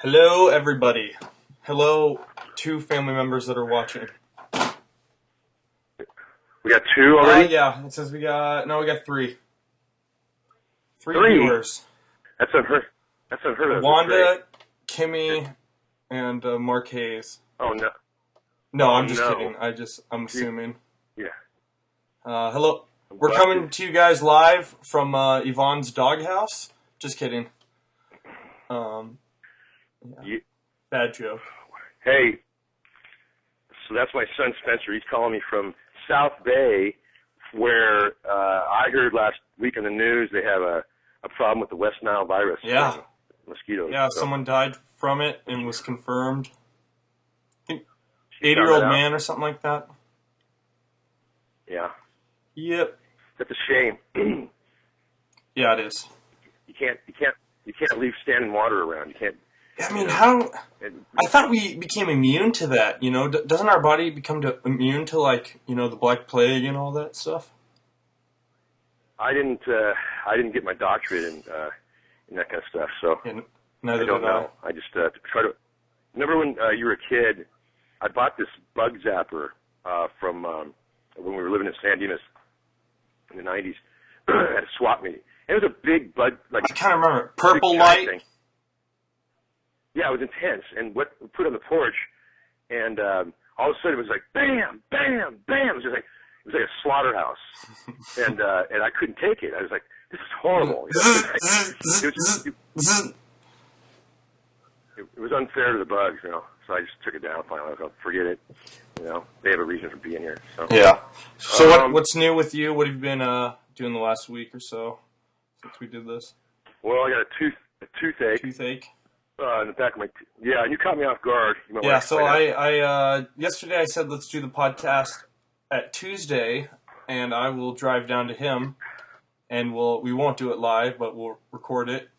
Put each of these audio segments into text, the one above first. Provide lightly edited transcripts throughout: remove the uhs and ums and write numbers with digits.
Hello, everybody. Hello, two family members that are watching. We got two already? Yeah, it says we got three. Three viewers. That's unheard of. Wanda, Kimmy, and Mark Hayes. Oh, no. No, I'm just kidding. I'm assuming. Yeah. Hello. We're coming to you guys live from Yvonne's doghouse. Just kidding. Yeah. Bad joke. Hey, so that's my son Spencer. He's calling me from South Bay, where I heard last week on the news they have a problem with the West Nile virus. Yeah. Mosquitoes. Yeah, so. Someone died from it and was confirmed. I think 80-year-old man or something like that. Yeah. Yep. That's a shame. Yeah, it is. You can't leave standing water around. You can't. I mean, how? I thought we became immune to that. You know, doesn't our body become immune to, like, you know, the Black Plague and all that stuff? I didn't get my doctorate in that kind of stuff, so yeah, neither I don't know. I just try to. Remember when you were a kid? I bought this bug zapper from when we were living in San Dimas in the '90s at a swap meet. It was a big bug, like I kind of remember purple light. Thing. Yeah, it was intense, and what we put on the porch, and all of a sudden it was like bam, bam, bam. It was like a slaughterhouse, and I couldn't take it. I was like, this is horrible. It was unfair to the bugs, you know. So I just took it down finally. I was like, forget it. You know, they have a reason for being here. So. Yeah. So what's new with you? What have you been doing the last week or so since we did this? Well, I got a toothache. Toothache. In the back of my yeah, and you caught me off guard. Yeah, so I yesterday I said let's do the podcast at Tuesday, and I will drive down to him, and we won't do it live, but we'll record it,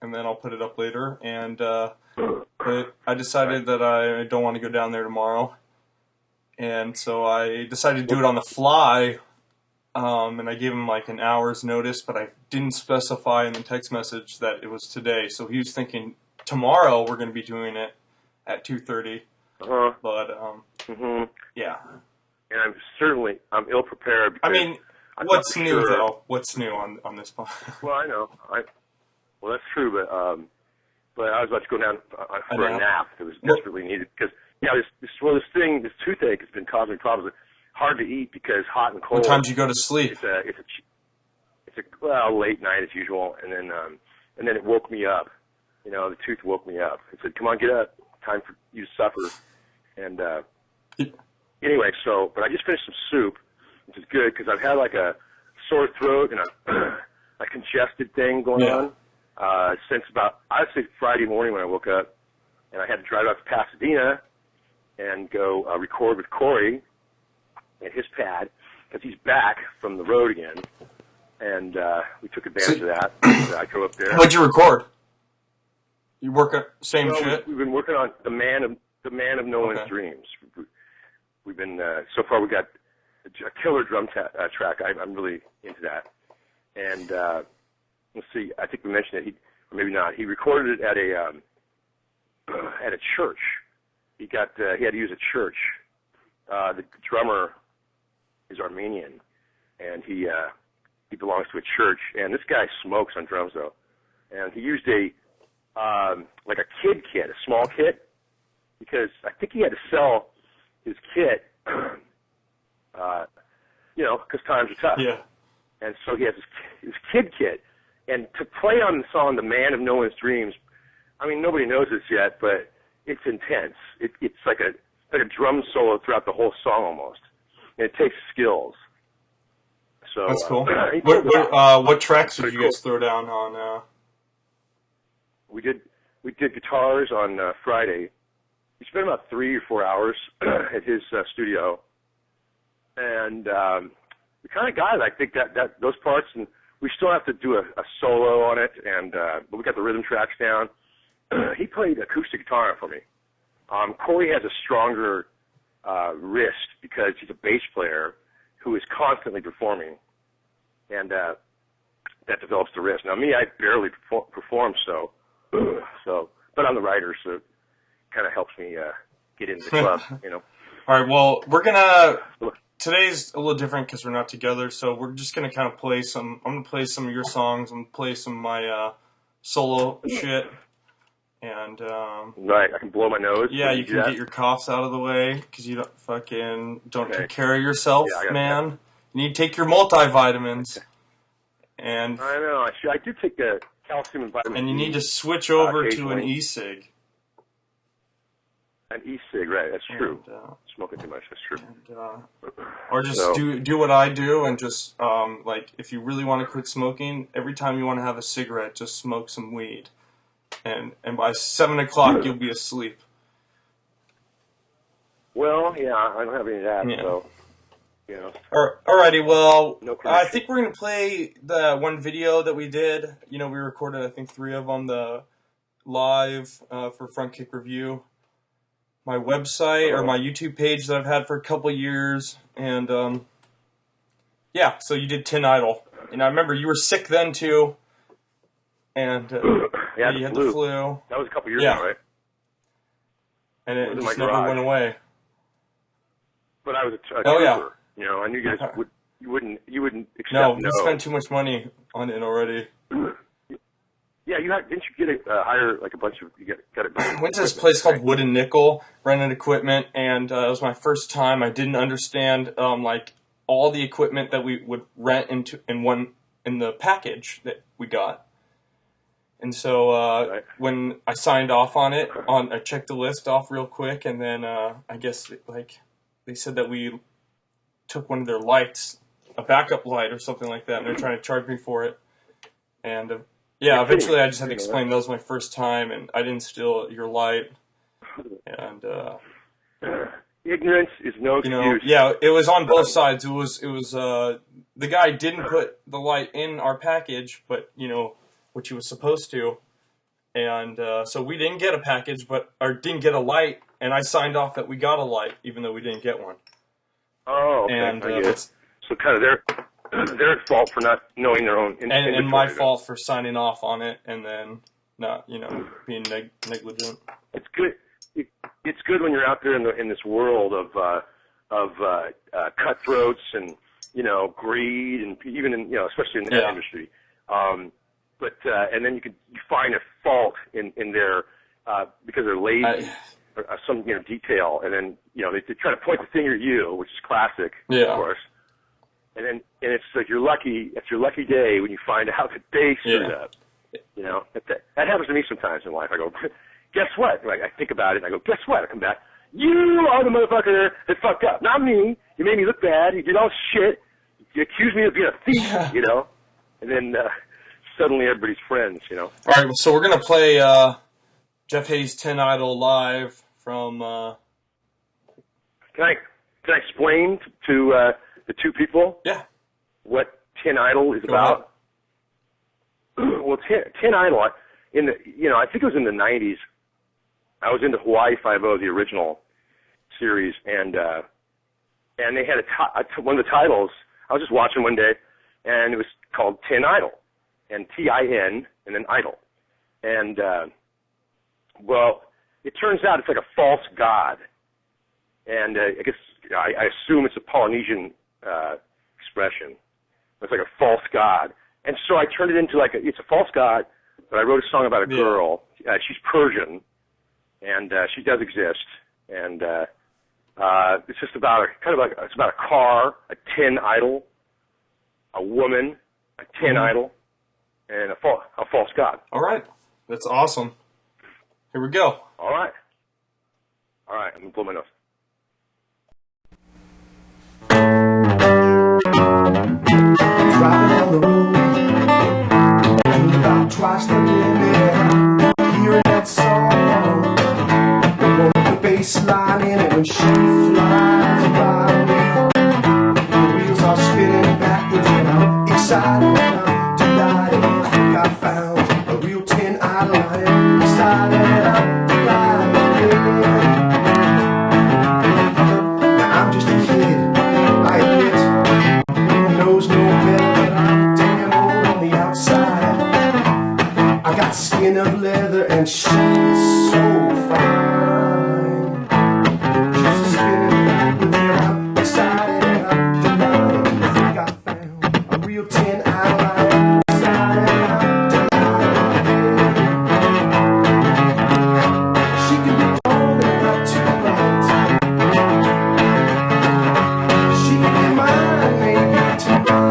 and then I'll put it up later. And but I decided that I don't want to go down there tomorrow, and so I decided to do it on the fly. And I gave him like an hour's notice, but I didn't specify in the text message that it was today. So he was thinking tomorrow we're going to be doing it at 2:30. But yeah. And I'm ill prepared. I mean, what's new though? What's new on this point? Well, I know. Well, that's true, but I was about to go down for a nap that was desperately needed because this toothache has been causing me problems. Hard to eat because hot and cold. What time do you go to sleep? It's a late night as usual, and then it woke me up. You know, the tooth woke me up. It said, "Come on, get up. Time for you to suffer." And anyway, but I just finished some soup, which is good because I've had like a sore throat and a congested thing going on since about, I'd say Friday morning when I woke up, and I had to drive out to Pasadena and go record with Corey at his pad because he's back from the road again, and we took advantage of that. I drove up there. What'd you record? You work at same shit? We've been working on the man of no one's dreams. We've been so far we got a killer drum track. I'm really into that. And let's see, I think we mentioned it, or maybe not. He recorded it at a church. He had to use a church. The drummer is Armenian, and he belongs to a church. And this guy smokes on drums though. And he used like a kid kit, a small kit, because I think he had to sell his kit, because times are tough. Yeah. And so he has his kid kit. And to play on the song "The Man of No One's Dreams," I mean, nobody knows this yet, but it's intense. It's like a drum solo throughout the whole song almost. And it takes skills. So that's cool. What tracks did you guys throw down on? We did guitars on Friday. We spent about 3 or 4 hours at his studio, and we kind of got it. I think that those parts, and we still have to do a solo on it, and but we got the rhythm tracks down. He played acoustic guitar for me. Corey has a stronger wrist because he's a bass player who is constantly performing, and that develops the wrist. Now me, I barely perform, so but I'm the writer, so it kind of helps me get into the club, All right, well, we're gonna. Today's a little different because we're not together, so we're just gonna kind of play some. I'm gonna play some of your songs. I'm gonna play some of my solo shit, and right, I can blow my nose. Yeah, you can get your coughs out of the way because you don't take care of yourself, man. You need to take your multivitamins. And I know. I do take the calcium and vitamin. And you need to switch over to an e-cig. An e-cig, right? That's true. Smoking too much, that's true. Or just do what I do and just like if you really want to quit smoking, every time you want to have a cigarette, just smoke some weed, and by 7 o'clock you'll be asleep. Well, yeah, I don't have any of that, so. Alrighty, well, I think we're going to play the one video that we did. We recorded, I think, 3 of them, the live for Front Kick Review. My website, or my YouTube page that I've had for a couple of years. And, so you did Tin Idol. And I remember you were sick then, too. And you had the flu. That was a couple of years ago, right? And it just never went away. But I was a trooper. I knew you guys you wouldn't accept no. You spent too much money on it already. Yeah, didn't you get hire like a bunch of went to this place called Wood and Nickel, rented equipment, and it was my first time. I didn't understand like all the equipment that we would rent in the package that we got. And so when I signed off on it, I checked the list off real quick, and then I guess they said that we took one of their lights, a backup light or something like that, and they're trying to charge me for it. And eventually I just had to explain that was my first time, and I didn't steal your light. And ignorance is no excuse. It was on both sides. It was the guy didn't put the light in our package, but which he was supposed to, and so we didn't get a package, or didn't get a light, and I signed off that we got a light, even though we didn't get one. Oh, okay. And so kind of they're at fault for not knowing their own inventory. And my fault for signing off on it and then not, being negligent. It's good. It's good when you're out there in this world of cutthroats and greed and even in especially in that industry. But and then you find a fault in their because they're lazy. Some detail, and then they try to point the finger at you, which is classic, of course. And it's like you're lucky. It's your lucky day when you find out that they screwed up. That happens to me sometimes in life. I go, guess what? I think about it, and I go, guess what? I come back. You are the motherfucker that fucked up, not me. You made me look bad. You did all shit. You accused me of being a thief. And then suddenly everybody's friends, you know. All right, so we're gonna play Jeff Hayes' 10 Idol live from. Can I explain to the two people? Yeah. What 10 Idol is Go about? Well, 10 Idol, I think it was in the 90s. I was into Hawaii Five-0, the original series, and they had one of the titles. I was just watching one day, and it was called 10 Idol, and Tin and then Idol, and well, it turns out it's like a false god, and I guess I assume it's a Polynesian expression. It's like a false god, and so I turned it into it's a false god, but I wrote a song about a girl. She's Persian, and she does exist, and it's just about it's about a car, a tin idol, a woman, a tin idol, and a false god. All right, that's awesome. Here we go. All right, I'm gonna blow my nose. Driving on the road, doing about twice the limit, hearing that song, with the bass line in it when she flies by me. The wheels are spinning backwards and I'm excited and I'm delighted. I think I found a real tin idol. I am excited and I'm delighted. Now I'm just a kid, I admit. Knows no better, but I'm damn old on the outside. I got skin of leather and she's so fine. She's spinning back with me, I'm excited and I'm delighted. I think I found a real tin idol. I'm excited and I'm delighted. She can be tall and not too bright. She can be mine, maybe tonight.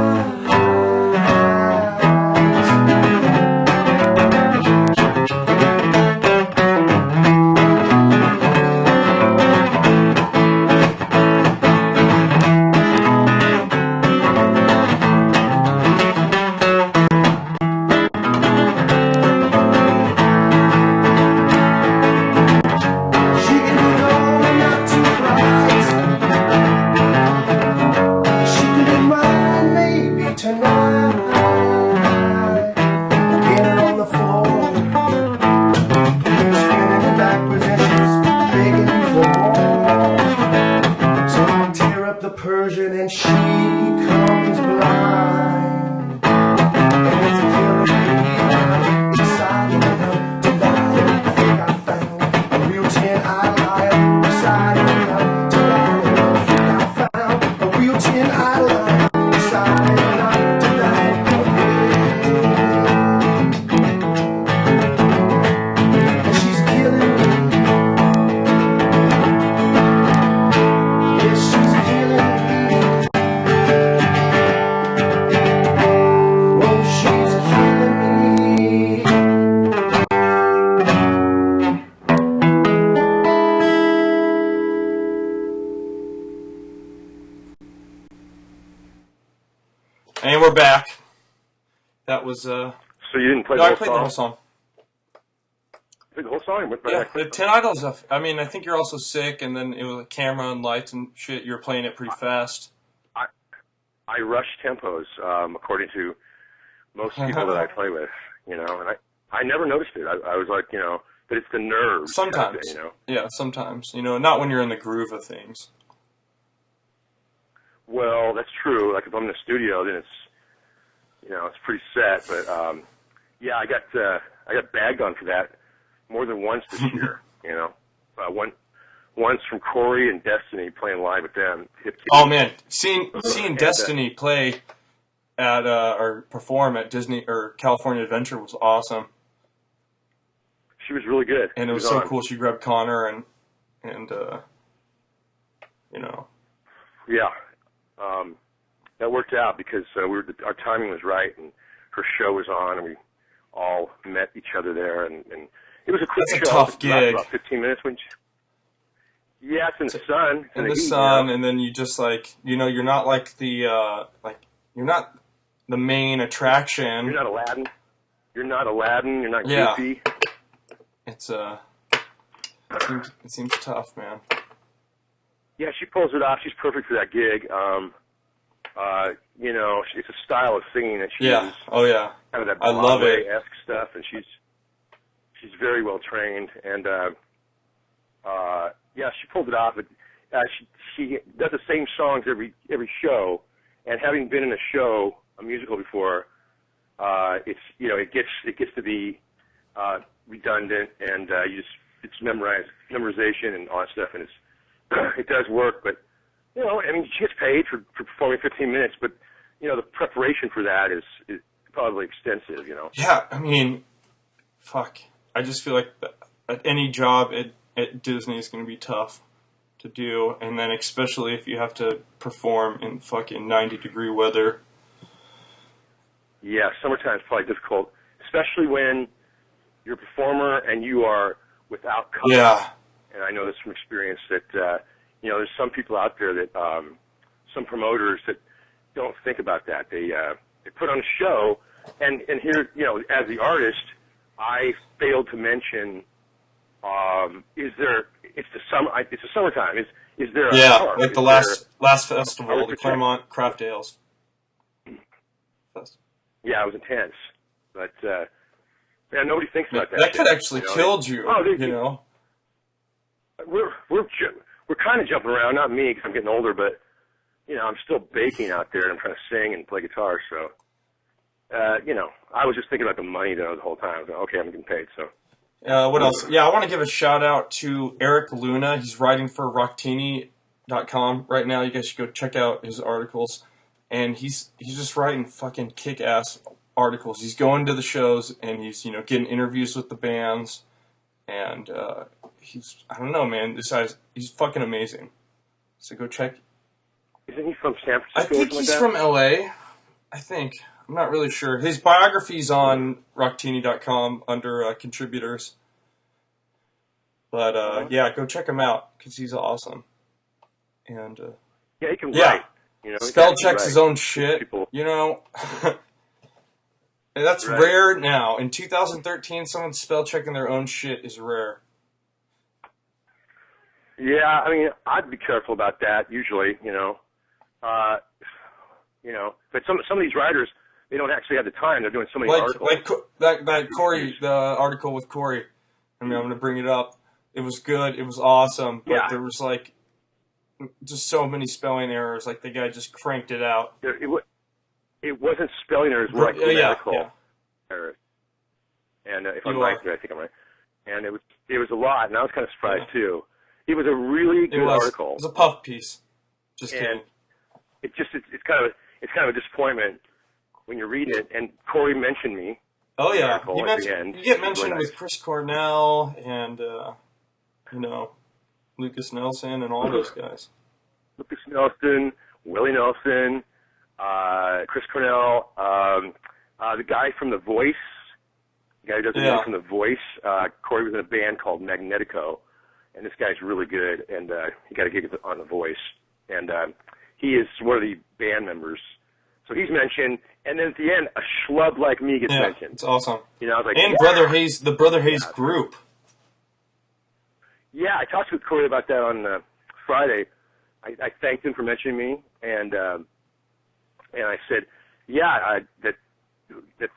She can be tall and not too bright. She can be mine, maybe tonight. Get her on the floor, spinning backwards and she's begging for more. So I tear up the Persian and she comes blind. And it's killing me. I'm excited and I'm delighted. I think I found a real tin idol. I am excited and I'm delighted. I think I found a real tin idol. I am excited and I'm delighted. And she's killing me. Yes, she's killing me. Oh, she's killing me. And we're back. That was So you didn't play no, the I whole played song? the whole song. Played the whole song? And went Yeah, back? the 10 Idols. I mean, I think you're also sick, and then it was like camera and lights and shit. You're playing it pretty fast. I rush tempos, according to most people that I play with, you know, and I never noticed it. I was like, you know, but it's the nerves. kind of Sometimes, thing, you know. yeah, sometimes. Not when you're in the groove of things. Well, that's true. Like if I'm in the studio, then it's pretty set. But yeah, I got bagged on for that more than once this year. Once from Corey and Destiny playing live with them. Oh man, seeing Destiny play at or perform at Disney or California Adventure was awesome. She was really good. And it was so cool. She grabbed Connor and Yeah. That worked out because our timing was right, and her show was on, and we all met each other there, and it was a quick show. That's a tough gig. About 15 minutes. Yeah, it's in the sun. In the sun, and then you just you're not like you're not the main attraction. You're not Aladdin. You're not Aladdin. You're not Yeah. goofy. It's it seems tough, man. Yeah, she pulls it off. She's perfect for that gig. You know, it's a style of singing that she uses. Oh yeah. Kind of that I love it. Broadway-esque stuff, and she's very well trained. And yeah, she pulled it off. But she does the same songs every show. And having been in a musical before, it's it gets to be redundant, and it's memorization and all that stuff, and it does work. But I mean, she gets paid for performing 15 minutes, but the preparation for that is probably extensive. Yeah, I mean, fuck. I just feel like at any job at Disney is going to be tough to do, and then especially if you have to perform in fucking 90-degree weather. Yeah, summertime is probably difficult, especially when you're a performer and you are without cover. Yeah. And I know this from experience that there's some people out there that some promoters that don't think about that. They put on a show, and here as the artist, I failed to mention. It's the summertime. Is there a car? Like the last festival, the Claremont Craft Ales Festival. Yeah, it was intense, but nobody thinks about that. That could shit, actually killed you. We're kind of jumping around. Not me, because I'm getting older, but I'm still baking out there, and I'm trying to sing and play guitar. So, I was just thinking about the money though the whole time. I was like, okay, I'm getting paid. So. What else? Yeah, I want to give a shout out to Eric Luna. He's writing for Rocktinidotcom right now. You guys should go check out his articles. And he's just writing fucking kick-ass articles. He's going to the shows and he's getting interviews with the bands. And I don't know, man. This guy's he's fucking amazing. So go check. Isn't he from San Francisco? I think he's from LA. I think. I'm not really sure. His biography's on Rocktinidotcom under contributors. But, yeah, go check him out, because he's awesome. And, yeah, he can write. Spell checks his own shit, And that's rare now. In 2013, someone spell checking their own shit is rare. Yeah, I mean, I'd be careful about that, usually, But some of these writers, they don't actually have the time. They're doing so many articles. Like that Corey, the article with Corey. I mean, I'm going to bring it up. It was good. It was awesome. But there was, just so many spelling errors. Like, the guy just cranked it out. It wasn't spelling errors. More like grammatical errors. And if I'm right, I think I'm right. And it was a lot, and I was kind of surprised, too. It was a really good article. It was a puff piece. Just kidding. It's kind of a disappointment when you're reading it, and Corey mentioned me. Oh yeah, you get mentioned with Chris Cornell and Lucas Nelson and all those guys. Lucas Nelson, Willie Nelson, Chris Cornell, the guy from The Voice, the guy who does the music from The Voice. Corey was in a band called Magnetico, and this guy's really good, and he got a gig on The Voice, and he is one of the band members. So he's mentioned, and then at the end, a schlub like me gets mentioned. It's awesome. I was like, and Brother Hayes, the Brother Hayes group. Yeah, I talked with Corey about that on Friday. I thanked him for mentioning me, and I said, that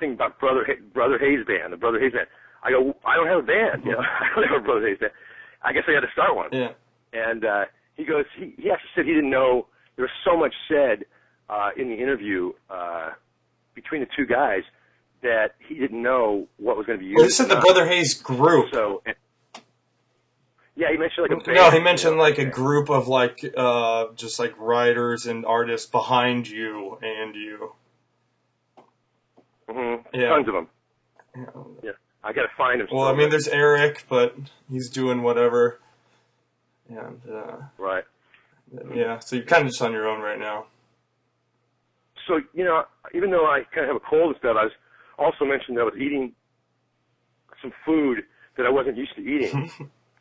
thing about Brother Hayes band, the Brother Hayes band. I go, I don't have a band, I don't have a Brother Hayes band. I guess I had to start one. Yeah. And he goes, he actually said he didn't know there was so much said in the interview between the two guys that he didn't know what was going to be used. Well, he said the Brother Hayes group. So, yeah, he mentioned like a band. No, he mentioned like a group of just like writers and artists behind you and you. Mm-hmm. Yeah. Tons of them. Yeah. I got to find him. Well, I mean, there's Eric, but he's doing whatever. And, right. Yeah, so you're kind of just on your own right now. So, even though I kind of have a cold and stuff, I was also mentioned that I was eating some food that I wasn't used to eating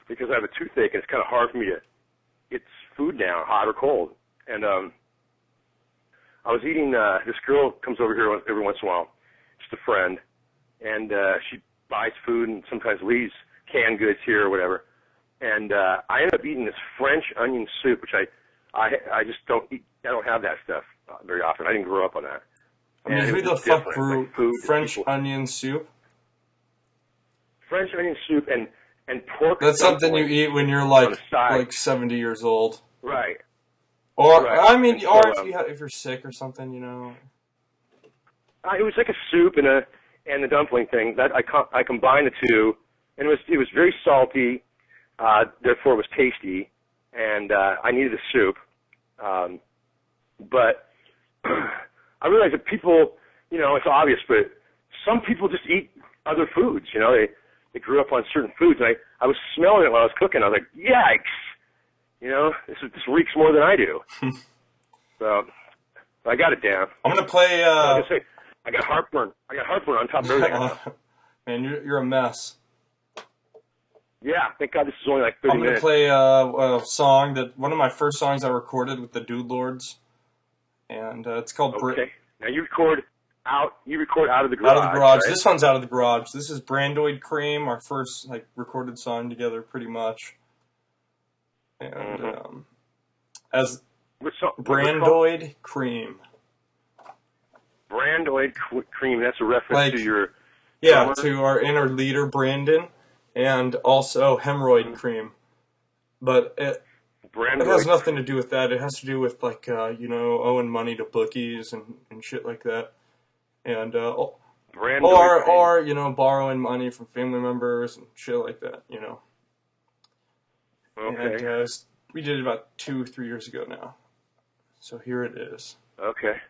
because I have a toothache and it's kind of hard for me to get food down, hot or cold. And I was eating, this girl comes over here every once in a while, just a friend, and she buys food and sometimes leaves canned goods here or whatever. And I ended up eating this French onion soup, which I just don't eat. I don't have that stuff very often. I didn't grow up on that. I mean, who the fuck grew French onion soup? French onion soup and pork. That's something you eat when you're like 70 years old. Right. Or right. I mean, so, or if you're sick or something, you know. It was like a soup and the dumpling thing. That I combined the two, and it was very salty. Therefore, it was tasty, and I needed a soup. But I realized that people, you know, it's obvious, but some people just eat other foods. You know, they grew up on certain foods, and I was smelling it while I was cooking. I was like, yikes! You know, this reeks more than I do. So I got it down. I'm gonna play. I got heartburn. I got heartburn on top of everything. Man, you're a mess. Yeah, thank God this is only like 30 minutes. I'm gonna play a song one of my first songs I recorded with the Dude Lords, and it's called. Okay. Now you record out of the garage. Out of the garage. Right? This one's out of the garage. This is Brandoid Cream, our first recorded song together, pretty much. And as Brandoid Cream. Brandoid Cream. That's a reference to your. Yeah, to our inner leader Brandon, and also Hemorrhoid Cream. But it has nothing to do with that. It has to do with owing money to bookies and shit like that. And or borrowing money from family members and shit like that, you know. Okay. And we did it about 2-3 years ago now. So here it is. Okay.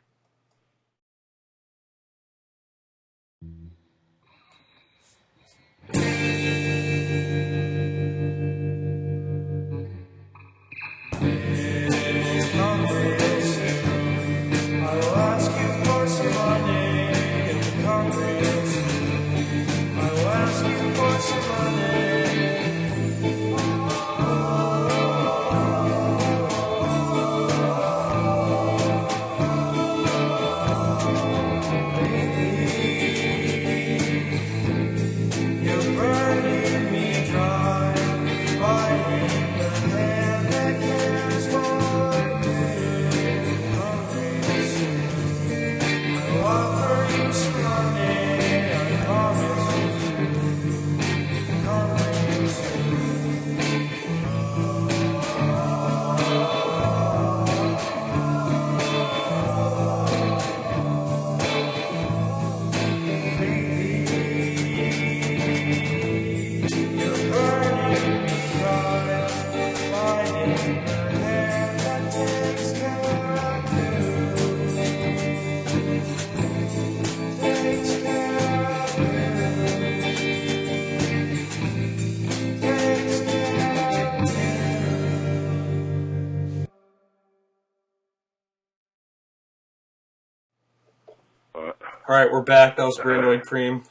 All right, we're back. That was Brandoid Cream.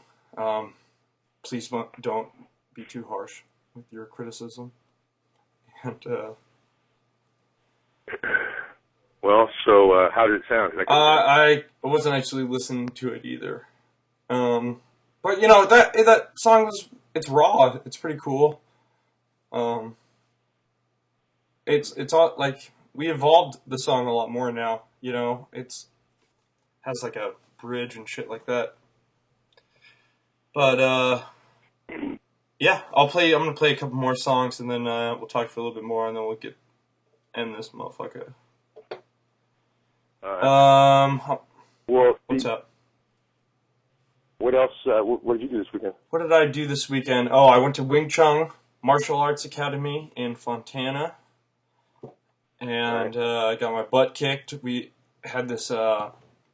Please don't be too harsh with your criticism. And well, so how did it sound? I wasn't actually listening to it either. But you know that song it's raw. It's pretty cool. It's all like we evolved the song a lot more now. You know, has like a bridge and shit like that. But yeah, I'm gonna play a couple more songs and then we'll talk for a little bit more and then we'll end this motherfucker. Well, what's up? What else? What did you do this weekend? What did I do this weekend? Oh, I went to Wing Chun Martial Arts Academy in Fontana, and I got my butt kicked. We had this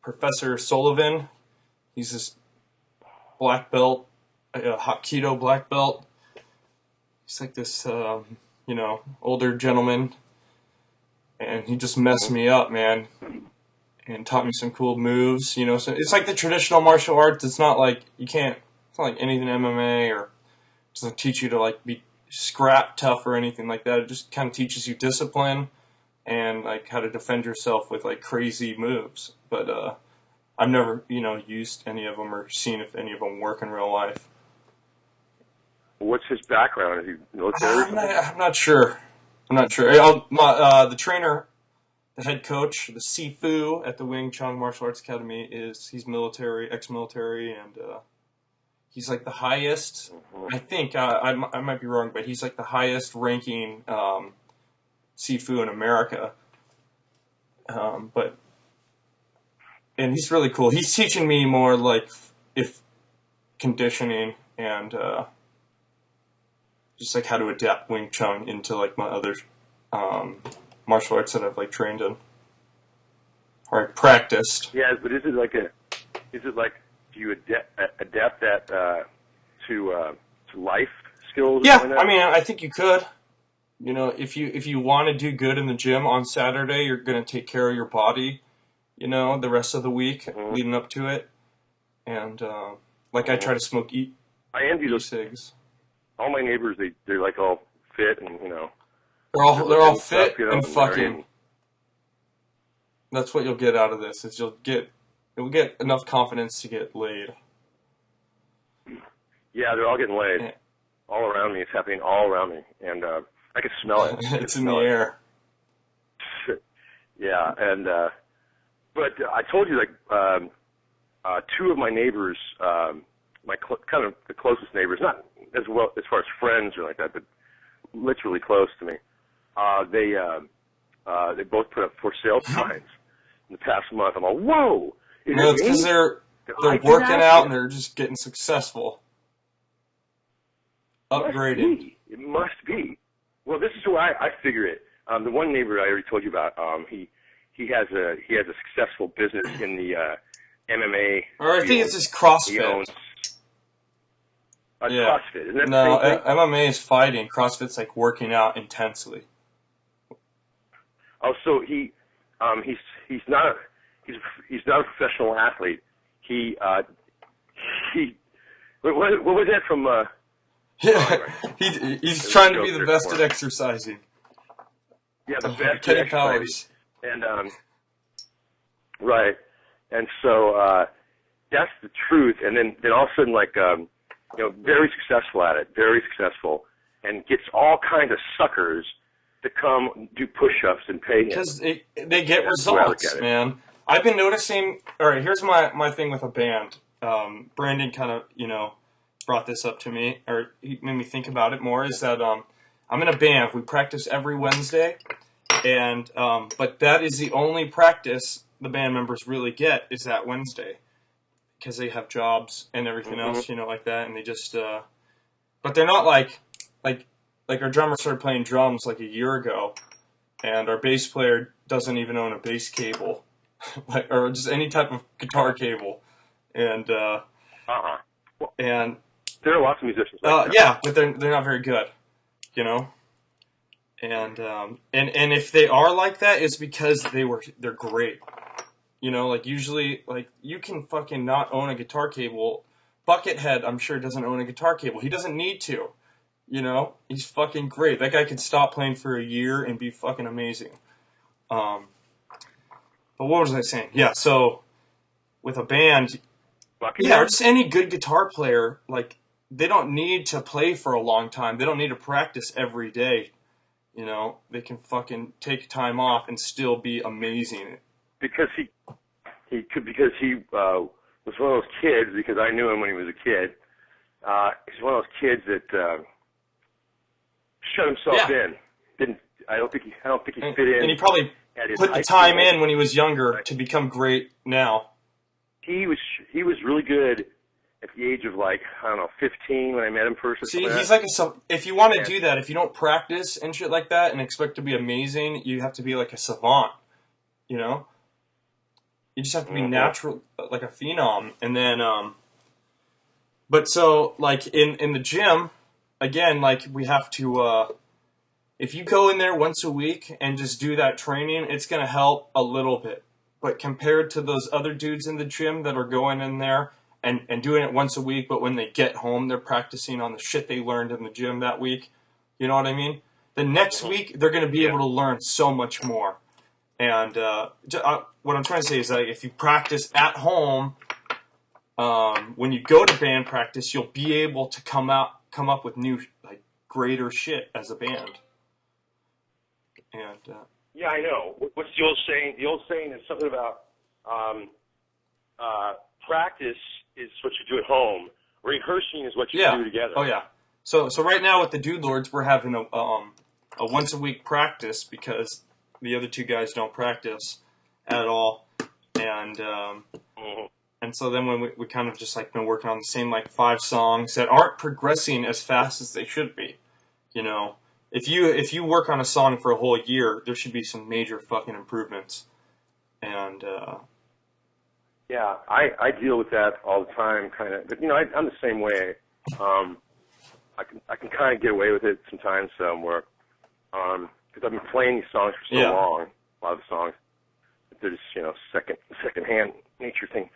Professor Sullivan. He's this black belt, a Hapkido black belt. He's like this, older gentleman, and he just messed me up, man, and taught me some cool moves. You know, so it's like the traditional martial arts. It's not like it's not like anything MMA or it doesn't teach you to like be scrap tough or anything like that. It just kind of teaches you discipline and like how to defend yourself with like crazy moves. But I've never, used any of them or seen if any of them work in real life. What's his background? Is he military? I'm not sure. The trainer, the head coach, the Sifu at the Wing Chun Martial Arts Academy he's military, ex-military, and he's like the highest. I think I might be wrong, but he's like the highest ranking Sifu in America. And he's really cool. He's teaching me more like if conditioning and just like how to adapt Wing Chun into like my other martial arts that I've like trained in or I practiced. Yeah, but is it like do you adapt that to life skills? Yeah, I mean, I think you could. If you want to do good in the gym on Saturday, you're going to take care of your body, the rest of the week leading up to it. And I try to smoke I envy those cigs. All my neighbors, they're like all fit and they're all fit stuff, and fucking. That's what you'll get out of this. Is you'll get enough confidence to get laid. Yeah, they're all getting laid. Yeah. All around me. It's happening all around me, and I can smell it. It's in the air. Yeah, and but I told you two of my neighbors, kind of the closest neighbors, not as well as far as friends or like that, but literally close to me. They both put up for sale signs in the past month. I'm all, whoa! It's because they're working out and they're just getting successful, upgrading. It must be. Well, this is why I figure it. The one neighbor I already told you about, he has a successful business in the MMA. Or I think it's just CrossFit. CrossFit, isn't that no, the same thing? MMA is fighting. CrossFit's like working out intensely. Oh, so he's not a professional athlete. What was that from? He's trying to be the best at exercising. Yeah, the best Kenny at Powers. And right, and so that's the truth. And then all of a sudden, very successful at it, very successful, and gets all kinds of suckers to come do push-ups and pay him. Because they get results, man. I've been noticing. All right, here's my thing with a band. Brandon kind of brought this up to me, or he made me think about it more. Is that I'm in a band. We practice every Wednesday, and but that is the only practice the band members really get is that Wednesday, because they have jobs and everything else, like that, and they just. But they're not like our drummer started playing drums like a year ago, and our bass player doesn't even own a bass cable, or just any type of guitar cable, and and there are lots of musicians like that. Yeah, but they're not very good, and if they are like that, it's because they're great, usually you can fucking not own a guitar cable. Buckethead, I'm sure, doesn't own a guitar cable. He doesn't need to. He's fucking great. That guy could stop playing for a year and be fucking amazing. But what was I saying? Yeah, so with a band, or just any good guitar player, they don't need to play for a long time. They don't need to practice every day. They can fucking take time off and still be amazing. Because he was one of those kids, because I knew him when he was a kid. He's one of those kids that shut himself in. I don't think he fit in. And he probably put the time in when he was younger to become great now. He was really good at the age of 15 when I met him first. See, he's like if you want to do that, if you don't practice and shit like that and expect to be amazing, you have to be like a savant, You just have to be natural, like a phenom. And then, but so in the gym, again, we have to, if you go in there once a week and just do that training, it's going to help a little bit. But compared to those other dudes in the gym that are going in there and doing it once a week, but when they get home, they're practicing on the shit they learned in the gym that week. You know what I mean? The next week, they're going to be able to learn so much more. And what I'm trying to say is that if you practice at home, when you go to band practice, you'll be able to come up with new, like, greater shit as a band. And yeah, I know. What's the old saying? The old saying is something about practice is what you do at home. Rehearsing is what you do together. Oh yeah. So right now with the Dude Lords, we're having a once a week practice because the other two guys don't practice at all, and so then when we kind of just like been working on the same like 5 songs that aren't progressing as fast as they should be. You know, if you work on a song for a whole year, there should be some major fucking improvements. And yeah, I deal with that all the time, kind of. But you know, I'm the same way. I can kind of get away with it sometimes, where because I've been playing these songs for so long, a lot of the songs, they're just, you know, second-hand nature thing.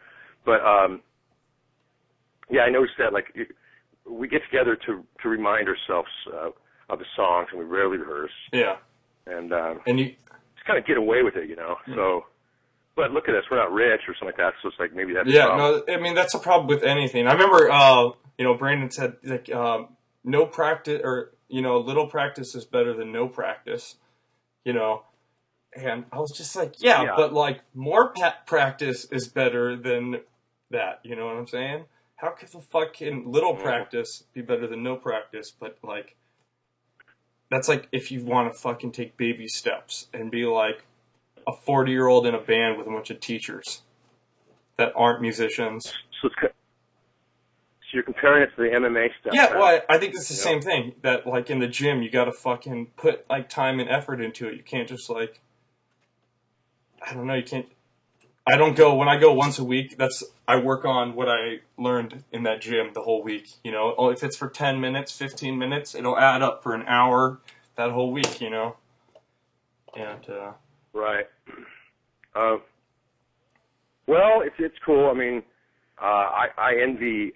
But yeah, I noticed that, like, we get together to remind ourselves of the songs, and we rarely rehearse. Yeah. And you just kind of get away with it, you know. Mm-hmm. So, but look at us, we're not rich or something like that. So it's like maybe that's no. I mean, that's a problem with anything. I remember, you know, Brandon said like no practice, or you know, little practice is better than no practice. You know. And I was just like, yeah. But like more practice is better than that. You know what I'm saying? How could the fucking little practice be better than no practice? But like, that's like if you want to fucking take baby steps and be like a 40-year-old in a band with a bunch of teachers that aren't musicians. So you're comparing it to the MMA stuff. Yeah, well, I think it's the same thing. That like in the gym, you got to fucking put like time and effort into it. You can't just like, I don't know, you can't. I don't go, when I go once a week, I work on what I learned in that gym the whole week. You know, if it's for 10 minutes, 15 minutes, it'll add up for an hour that whole week, you know? And, right. Well, it's cool. I mean, I envy,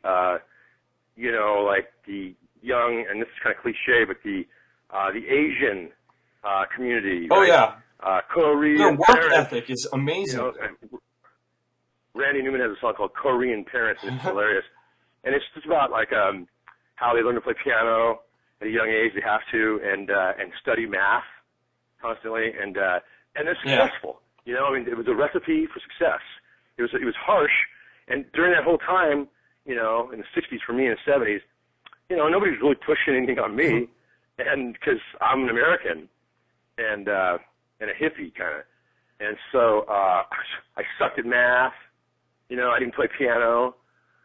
you know, like the young, and this is kind of cliche, but the Asian, community. Oh, right? yeah. Korean Their work parents, ethic is amazing. You know, Randy Newman has a song called Korean Parents, and it's hilarious. And it's just about like how they learn to play piano at a young age. They have to, and study math constantly, and they're successful. You know, I mean, it was a recipe for success. It was harsh, and during that whole time, you know, in the '60s for me and the '70s, you know, nobody was really pushing anything on me, and because I'm an American, and a hippie kind of. And so I sucked at math. You know, I didn't play piano.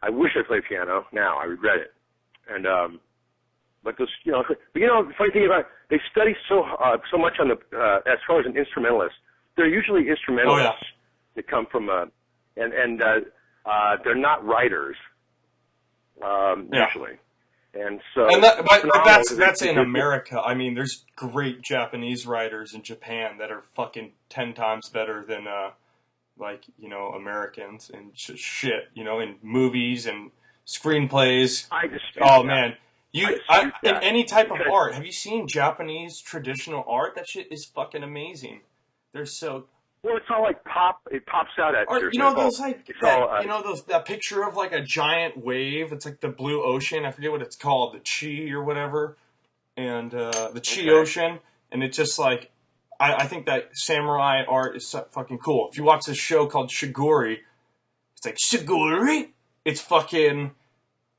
I wish I played piano. Now I regret it. And but those, you know, the funny thing about it, they study so much on the as far as an instrumentalist. They're usually instrumentalists that come from and they're not writers usually. And so, but that's in America. I mean, there's great Japanese writers in Japan that are fucking 10 times better than, like, you know, Americans and shit, you know, in movies and screenplays. Man. In any type of art, have you seen Japanese traditional art? That shit is fucking amazing. They're so... Well, it's all like pop. It pops out at you. You know those like that picture of like a giant wave. It's like the blue ocean. I forget what it's called, the Chi or whatever, and the Chi Ocean. And it's just like I think that samurai art is so fucking cool. If you watch this show called Shiguri, it's like Shiguri. It's fucking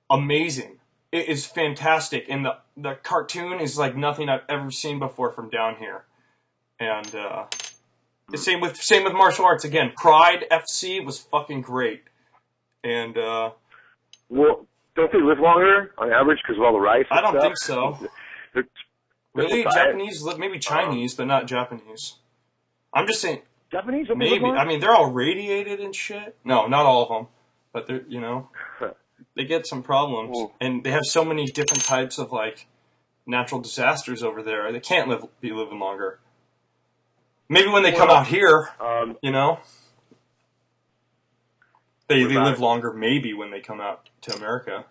amazing. It is fantastic, and the cartoon is like nothing I've ever seen before from down here, and. The same with martial arts. Again, Pride FC was fucking great. And, well, don't they live longer on average because of all the rice? I don't think so. Really? Japanese, diet? Maybe Chinese, but not Japanese. I'm just saying. Japanese? Maybe. I mean, they're all radiated and shit. No, not all of them. But they're, you know, they get some problems. And they have so many different types of, like, natural disasters over there. They can't be living longer. Maybe when they come out here, you know, they live longer. Maybe when they come out to America.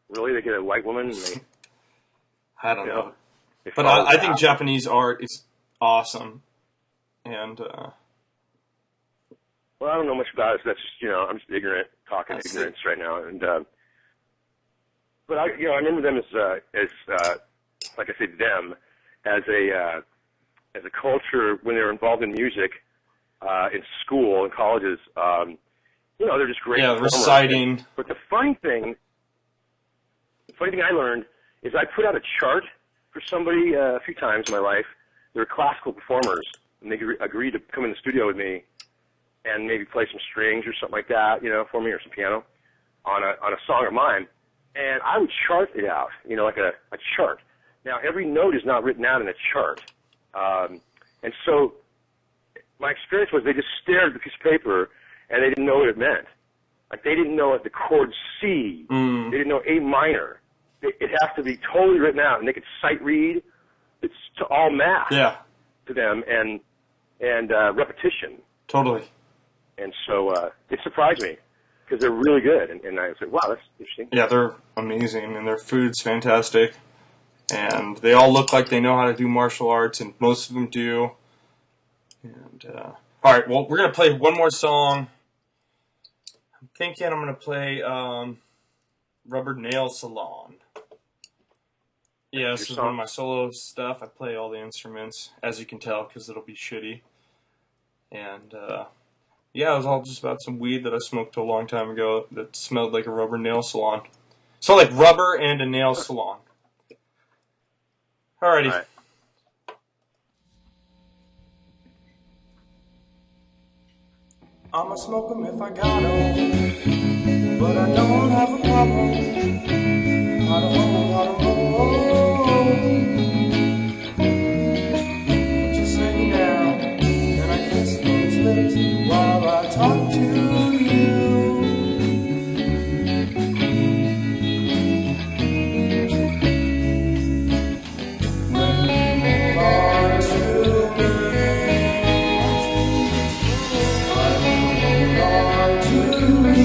Really, they get a white woman. And I don't know, but I think Japanese art is awesome, And well, I don't know much about it, so that's just, I'm just ignorant, talking ignorance right now. And but I remember them as like I said, them as a culture when they were involved in music in school and colleges. They're just great. Yeah, reciting. But the funny thing I learned is I put out a chart for somebody a few times in my life. They were classical performers, and they agreed to come in the studio with me and maybe play some strings or something like that, for me, or some piano on a song of mine. And I would chart it out, like a chart. Now, every note is not written out in a chart. And so my experience was they just stared at the piece of paper and they didn't know what it meant. Like, they didn't know what the chord C. They didn't know A minor. It has to be totally written out, and they could sight read. It's all math to them and repetition. Totally. And so it surprised me because they're really good. And I said, wow, that's interesting. Yeah, they're amazing, and their food's fantastic. And they all look like they know how to do martial arts, and most of them do. And all right, well, we're going to play one more song. I'm thinking I'm going to play Rubber Nail Salon. Yeah, this is one of my solo stuff. I play all the instruments, as you can tell, because it'll be shitty. And yeah, it was all just about some weed that I smoked a long time ago that smelled like a rubber nail salon. So like rubber and a nail salon. Alrighty. All right. I'ma smoke 'em if I got 'em, but I don't have a problem. I don't know. What you say now? Then I kiss those lips while I talk to you. When you are to me,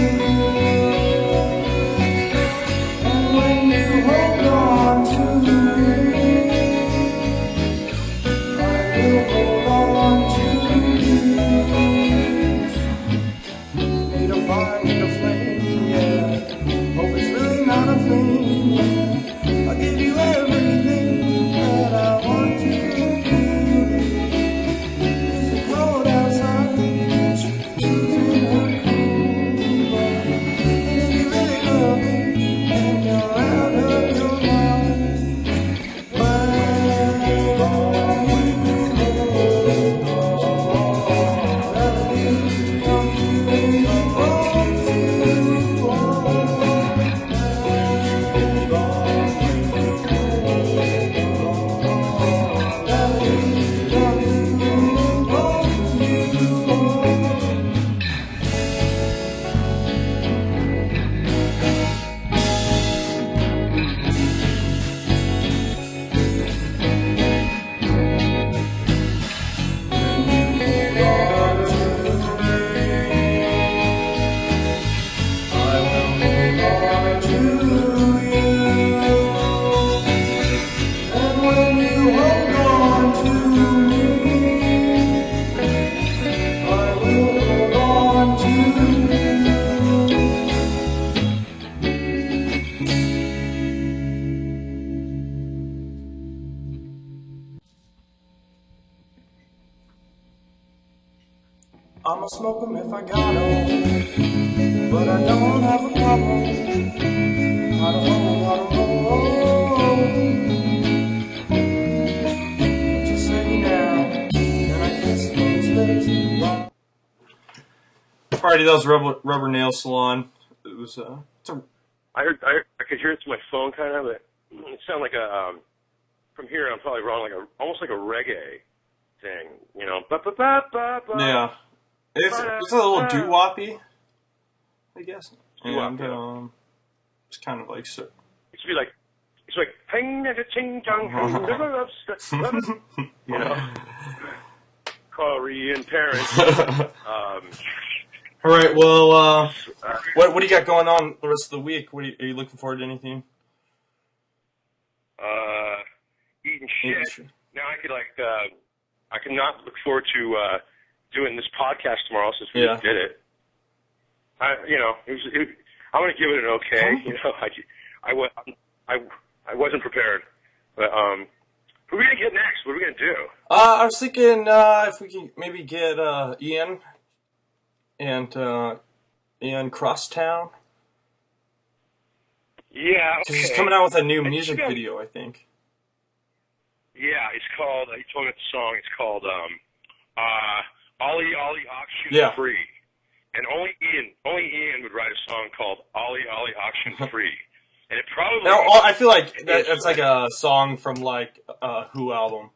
I'ma smoke 'em if I got 'em, but I don't have a problem. I don't know. What you say now? Then I kiss those lips. Alrighty, that was Rubber Nail Salon. It was it's a. I could hear it through my phone, kind of. But it sounded like a. From here, I'm probably wrong. Almost like a reggae thing, Yeah. It's a little doo-woppy, I guess. And it's kind of like so. It should be like ping ching chong, Korean parents. All right. Well, what do you got going on the rest of the week? Are you looking forward to anything? Eating shit. Now I could I cannot look forward to doing this podcast tomorrow since we Yeah. did it. I'm going to give it an okay. You know, I wasn't prepared. But who are we going to get next? What are we going to do? I was thinking if we can maybe get Ian and Ian Crosstown. Yeah, okay. Because he's coming out with a new I music think video, I think. Yeah, it's called, he told me the song, it's called Ollie Ollie Auction Yeah. Free. And only Ian would write a song called Ollie Ollie Auction Free. And it probably... Now, I feel like that's like a song from like Who album.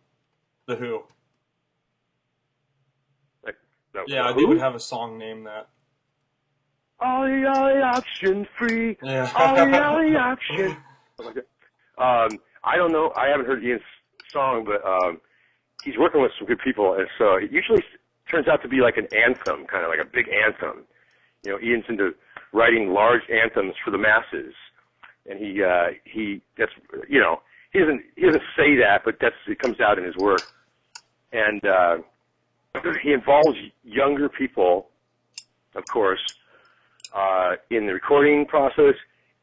The Who. Like, no, Yeah, who? they would have a song named that. Ollie Ollie Auction Free. Yeah. Ollie Ollie Auction. I don't know. I haven't heard Ian's song, but he's working with some good people, and so it usually turns out to be like an anthem, kind of like a big anthem. You know, Ian's into writing large anthems for the masses, and he that's, you know, he doesn't say that, but it comes out in his work, and he involves younger people, of course, in the recording process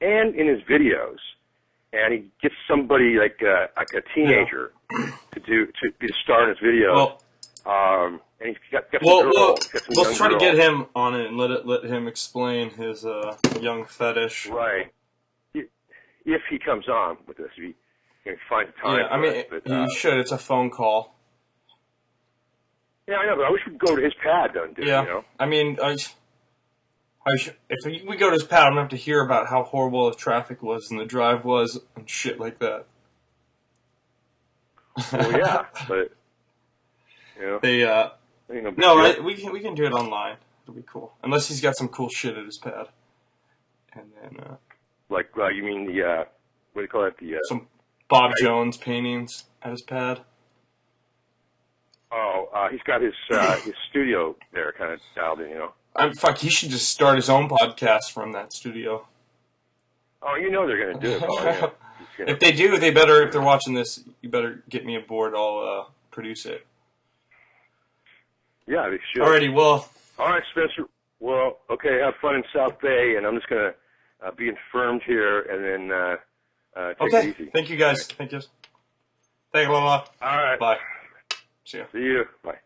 and in his videos. And he gets somebody like a teenager to be a star in his video. Well, and he's got some girls. Got some let's young try to girls. get him on it and let him explain his young fetish. Right. If he comes on with us, if he finds time. Yeah, I mean, you should. It's a phone call. Yeah, I know, but I wish we'd go to his pad, though, dude. Yeah, You know? I mean, if we go to his pad, I'm gonna have to hear about how horrible the traffic was and the drive was and shit like that. Well, yeah, but you know, we can do it online. It'll be cool, unless he's got some cool shit at his pad. And then like you mean the what do you call it? The some Bob Jones paintings at his pad. He's got his studio there, kind of dialed in, you know. He should just start his own podcast from that studio. Oh, you know they're going to do it. Oh, yeah. If they do, they better. If they're watching this, you better get me aboard. I'll produce it. Yeah, they should. Alrighty, well. All right, Spencer. Well, okay, have fun in South Bay, and I'm just going to be infirmed here, and then take it easy. Thank you, guys. Thank you. Thank you, Lola. All right. Bye. See ya. See you. Bye.